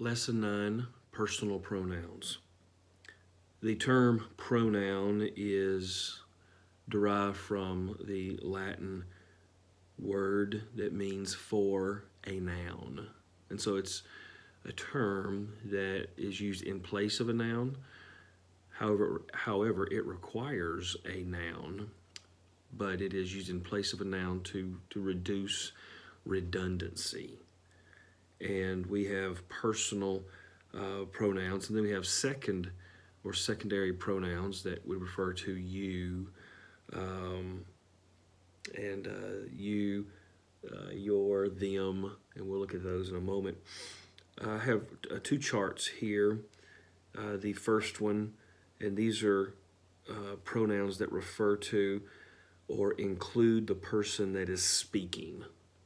Lesson 9, Personal Pronouns. The term pronoun is derived from the Latin word that means for a noun. And so it's a term that is used in place of a noun. However, it requires a noun, but it is used in place of a noun to reduce redundancy. And we have personal pronouns, and then we have second or secondary pronouns that would refer to you, and you, your, them, and we'll look at those in a moment. I have two charts here. The first one, and these are pronouns that refer to or include the person that is speaking.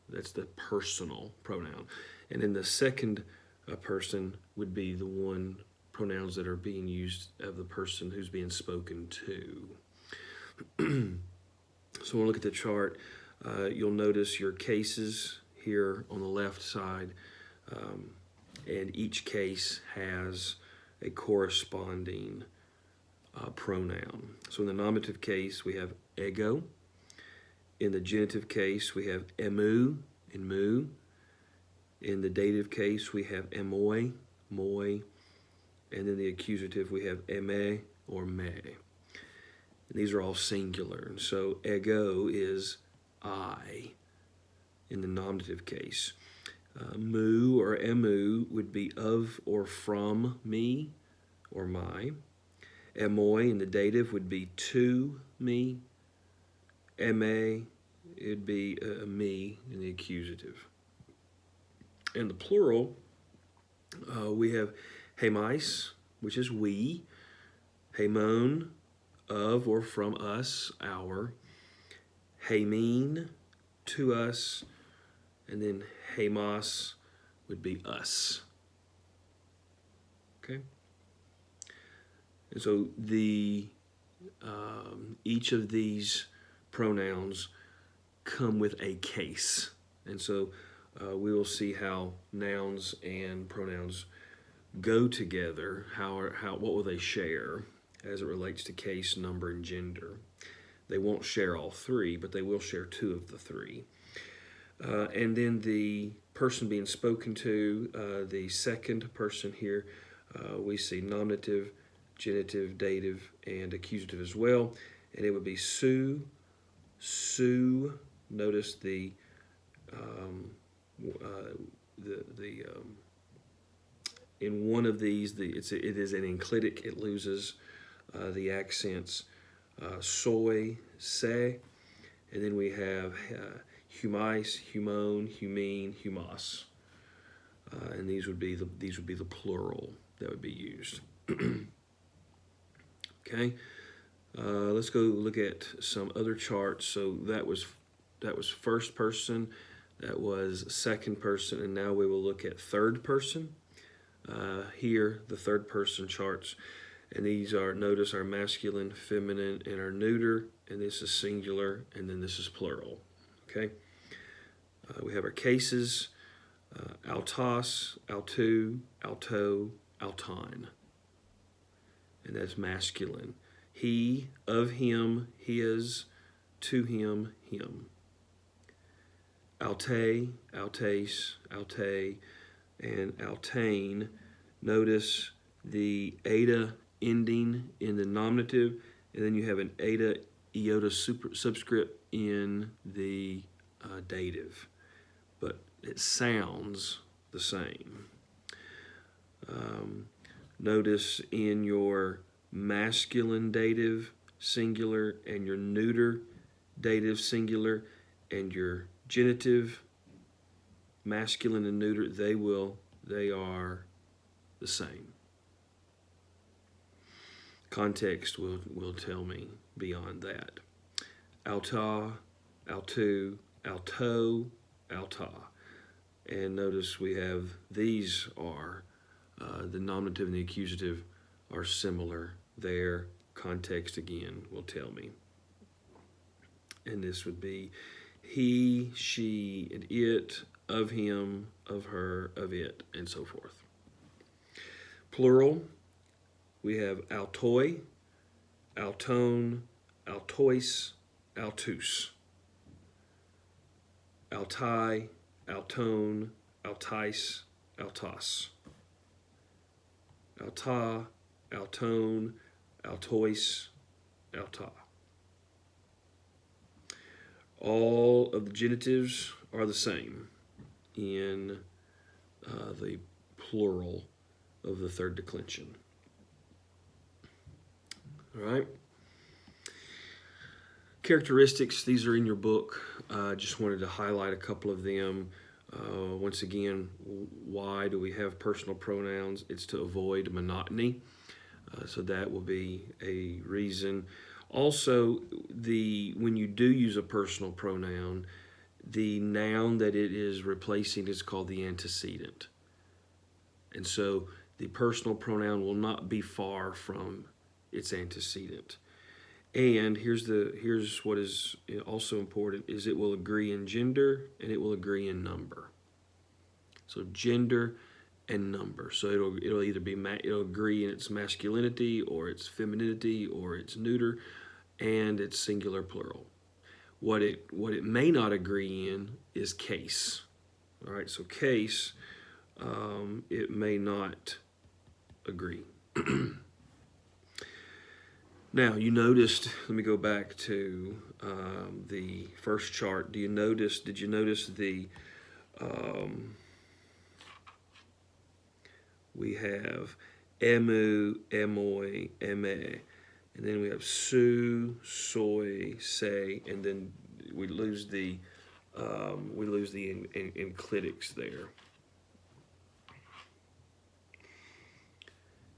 That's the personal pronoun. And then the second person would be the one pronouns that are being used of the person who's being spoken to. So when we look at the chart, you'll notice your cases here on the left side, and each case has a corresponding pronoun. So in the nominative case, we have ego. In the genitive case, we have emu and mu. In the dative case, we have emoi, moi. And in the accusative, we have eme or me. And these are all singular. And so ego is I in the nominative case. Mu or emu would be of or from me or my. Emoi in the dative would be to me. Me, it'd be me in the accusative. In the plural, we have hemais, which is we. Hemon, of or from us, our. Hemin, to us. And then hemos would be us. Okay? And so each of these pronouns come with a case. And so we will see how nouns and pronouns go together. What will they share as it relates to case, number, and gender? They won't share all three, but they will share two of the three. And then the person being spoken to, the second person here, we see nominative, genitive, dative, and accusative as well. And it would be Sue. Notice in one of these, it is an enclitic. It loses the accents. Soy, se, and then we have humais, humone, humine, humas, and these would be the plural that would be used. Okay, let's go look at some other charts. So that was first person, that was second person, and now we will look at third person. Here, the third person charts. And these are, notice, our masculine, feminine, and our neuter, and this is singular, and then this is plural, okay? We have our cases, autos, autu, auto, auton, and that's masculine. He, of him, his, to him, him. Alte, altes, alte, and altain. Notice the eta ending in the nominative, and then you have an eta iota subscript in the dative, but it sounds the same. Notice in your masculine dative singular and your neuter dative singular and your genitive masculine and neuter, they are the same. Context will tell me beyond that. Alta, altu, alto, alta. And notice we have, these are, the nominative and the accusative are similar. Their context, again, will tell me. And this would be he, she, and it, of him, of her, of it, and so forth. Plural, we have altoi, altone, altois, altus. Altai, altone, altais, altas. Alta, altone, altois, alta. All of the genitives are the same in the plural of the third declension. All right. Characteristics, these are in your book. Just wanted to highlight a couple of them. Once again, why do we have personal pronouns? It's to avoid monotony. So that will be a reason. Also, when you do use a personal pronoun, the noun that it is replacing is called the antecedent. And so the personal pronoun will not be far from its antecedent. And here's what is also important is it will agree in gender and it will agree in number. So gender and number. So it'll either be it'll agree in its masculinity or its femininity or its neuter and its singular plural. What it may not agree in is case. All right, so case it may not agree. Now, you noticed, let me go back to the first chart. Did you notice the, we have emu, emoi, eme, and then we have su, soy, say, and then we lose the enclitics there.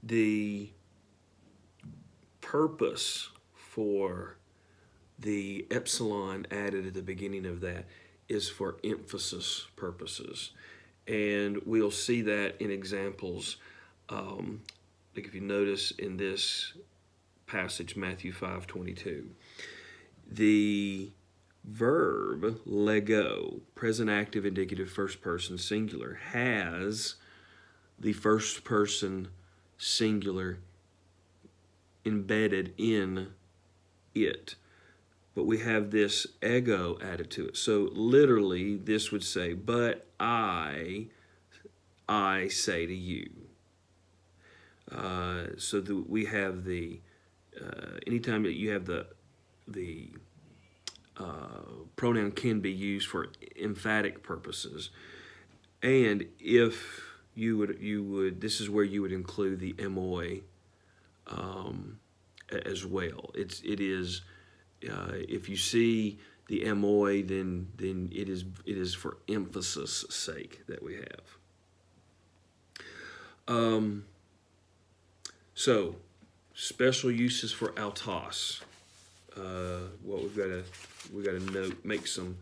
The purpose for the epsilon added at the beginning of that is for emphasis purposes. And we'll see that in examples. Like if you notice in this passage, Matthew 5:22, the verb lego, present active indicative first person singular, has the first person singular embedded in it, but we have this ego added to it. So literally this would say, but I say to you. We have the anytime that you have the pronoun can be used for emphatic purposes, and if you would this is where you would include the moi as well. It is if you see the moi, then it is for emphasis sake that we have. So special uses for altos. What we've got to make some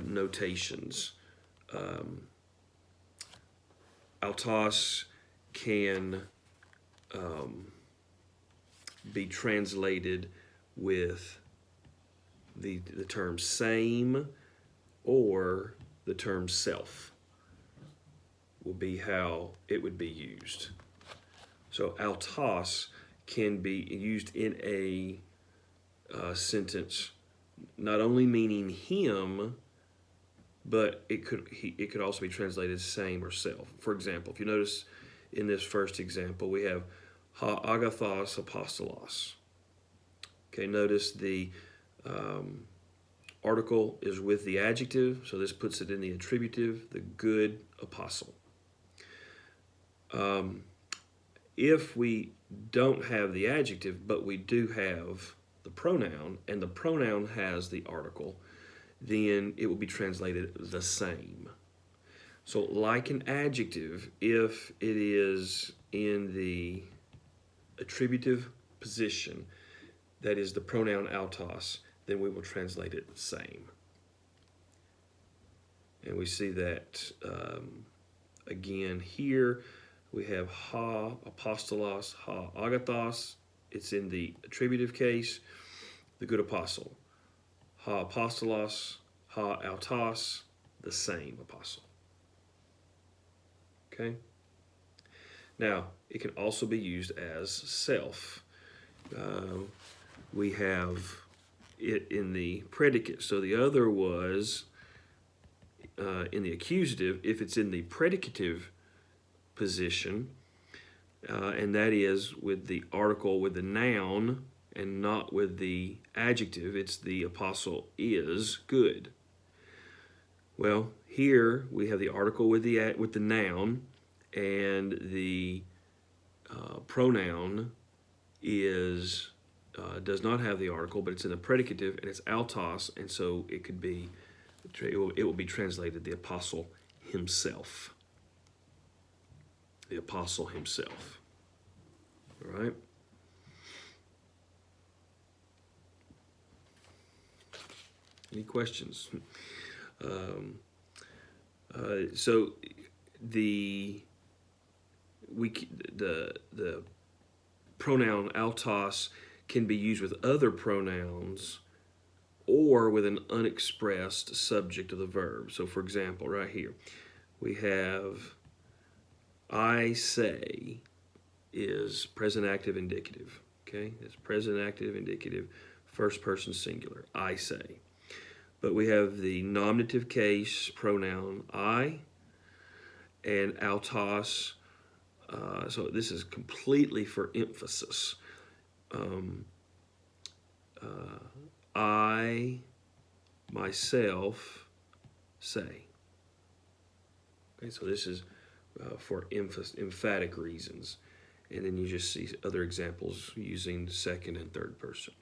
notations. Altos can be translated with the term same, or the term self will be how it would be used. So altos can be used in a sentence, not only meaning him, but it could also be translated same or self. For example, if you notice in this first example, we have ha agathos apostolos. Okay, notice the article is with the adjective, so this puts it in the attributive, the good apostle. If we don't have the adjective, but we do have the pronoun, and the pronoun has the article, then it will be translated the same. So like an adjective, if it is in the attributive position, that is the pronoun altos, then we will translate it the same. And we see that again here. We have ha apostolos, ha agathos. It's in the attributive case, the good apostle. Ha apostolos, ha altos, the same apostle. Okay? Now, it can also be used as self. We have it in the predicate. So the other was in the accusative if it's in the predicative position, and that is with the article with the noun and not with the adjective. It's the apostle is good. Well, here we have the article with the noun, and the pronoun is does not have the article, but it's in the predicative, and it's autos, and so it will be translated the apostle himself. The apostle himself. All right. Any questions? So the pronoun autos can be used with other pronouns or with an unexpressed subject of the verb. So for example, right here, we have I say is present active indicative. Okay, it's present active indicative, first person singular, I say. But we have the nominative case pronoun I and autos. So this is completely for emphasis. I myself say. Okay, so this is for emphatic reasons. And then you just see other examples using second and third person.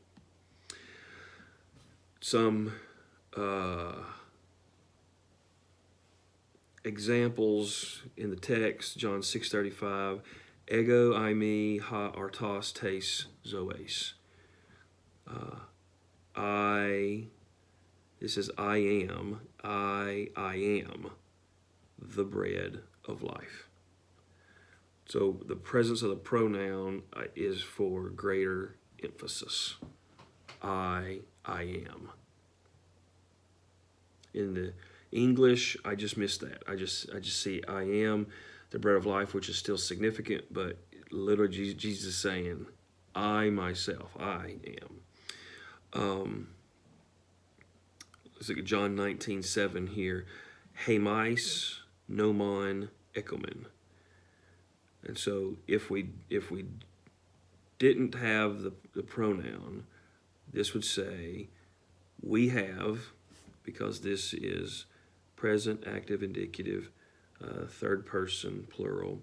Some examples in the text, John 6:35, ego, I, me, ha, artos, tes, zoes. This is I am the bread of life. So the presence of the pronoun is for greater emphasis. I am. In the English, I just missed that. I just see I am the bread of life, which is still significant, but literally Jesus is saying, I myself, I am. Let's look at John 19:7 here. Hemais, nomon, ekomen. And so if we didn't have the pronoun, this would say we have, because this is present active indicative, third person plural.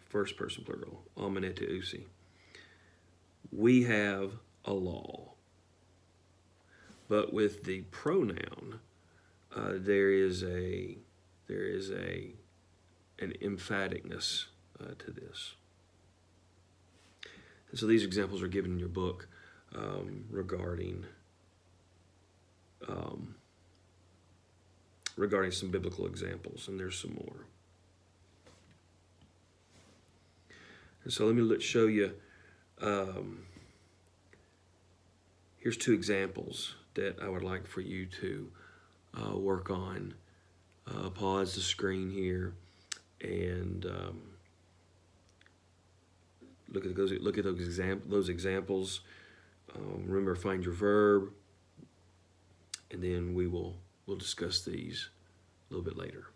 First person plural. Amanete usi. We have a law. But with the pronoun, there is an emphaticness to this. And so these examples are given in your book regarding some biblical examples, and there's some more. And so let me show you. Here's two examples that I would like for you to work on. Pause the screen here and look at those examples. Remember, find your verb, and then we'll discuss these a little bit later.